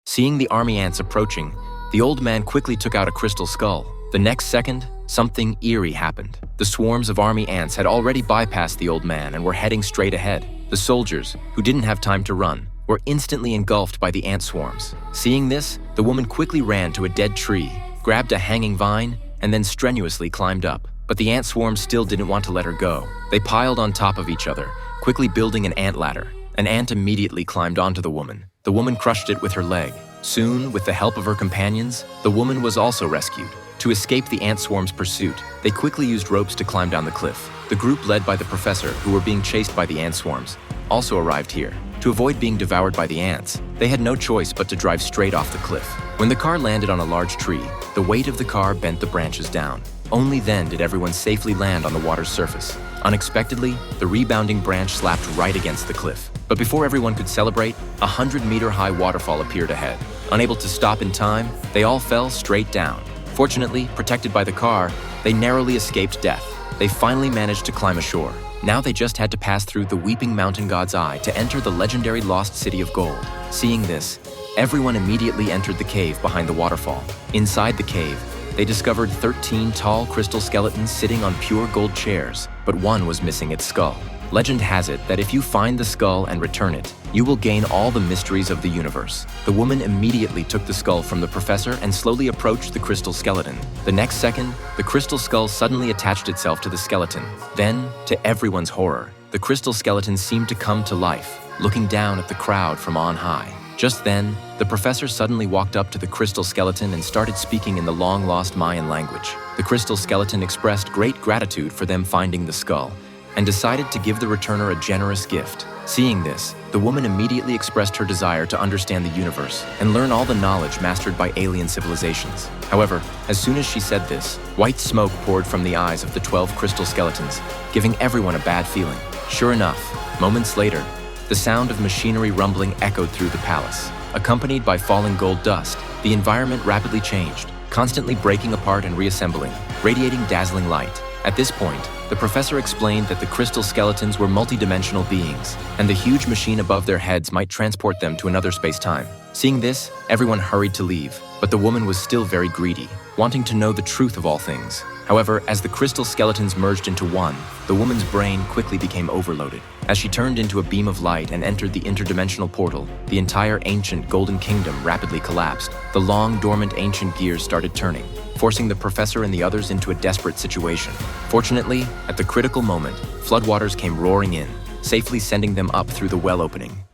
Seeing the army ants approaching, the old man quickly took out a crystal skull. The next second, something eerie happened. The swarms of army ants had already bypassed the old man and were heading straight ahead. The soldiers, who didn't have time to run, were instantly engulfed by the ant swarms. Seeing this, the woman quickly ran to a dead tree, grabbed a hanging vine, and then strenuously climbed up. But the ant swarms still didn't want to let her go. They piled on top of each other, quickly building an ant ladder. An ant immediately climbed onto the woman. The woman crushed it with her leg. Soon, with the help of her companions, the woman was also rescued. To escape the ant swarm's pursuit, they quickly used ropes to climb down the cliff. The group led by the professor, who were being chased by the ant swarms, also arrived here. To avoid being devoured by the ants, they had no choice but to drive straight off the cliff. When the car landed on a large tree, the weight of the car bent the branches down. Only then did everyone safely land on the water's surface. Unexpectedly, the rebounding branch slapped right against the cliff. But before everyone could celebrate, a 100-meter-high waterfall appeared ahead. Unable to stop in time, they all fell straight down. Fortunately, protected by the car, they narrowly escaped death. They finally managed to climb ashore. Now they just had to pass through the Weeping Mountain God's Eye to enter the legendary Lost City of Gold. Seeing this, everyone immediately entered the cave behind the waterfall. Inside the cave, they discovered 13 tall crystal skeletons sitting on pure gold chairs, but one was missing its skull. Legend has it that if you find the skull and return it, you will gain all the mysteries of the universe. The woman immediately took the skull from the professor and slowly approached the crystal skeleton. The next second, the crystal skull suddenly attached itself to the skeleton. Then, to everyone's horror, the crystal skeleton seemed to come to life, looking down at the crowd from on high. Just then, the professor suddenly walked up to the crystal skeleton and started speaking in the long-lost Mayan language. The crystal skeleton expressed great gratitude for them finding the skull, and decided to give the returner a generous gift. Seeing this, the woman immediately expressed her desire to understand the universe and learn all the knowledge mastered by alien civilizations. However, as soon as she said this, white smoke poured from the eyes of the 12 crystal skeletons, giving everyone a bad feeling. Sure enough, moments later, the sound of machinery rumbling echoed through the palace. Accompanied by falling gold dust, the environment rapidly changed, constantly breaking apart and reassembling, radiating dazzling light. At this point, the professor explained that the crystal skeletons were multidimensional beings, and the huge machine above their heads might transport them to another space-time. Seeing this, everyone hurried to leave, but the woman was still very greedy, wanting to know the truth of all things. However, as the crystal skeletons merged into one, the woman's brain quickly became overloaded. As she turned into a beam of light and entered the interdimensional portal, the entire ancient Golden Kingdom rapidly collapsed. The long, dormant ancient gears started turning, forcing the professor and the others into a desperate situation. Fortunately, at the critical moment, floodwaters came roaring in, safely sending them up through the well opening.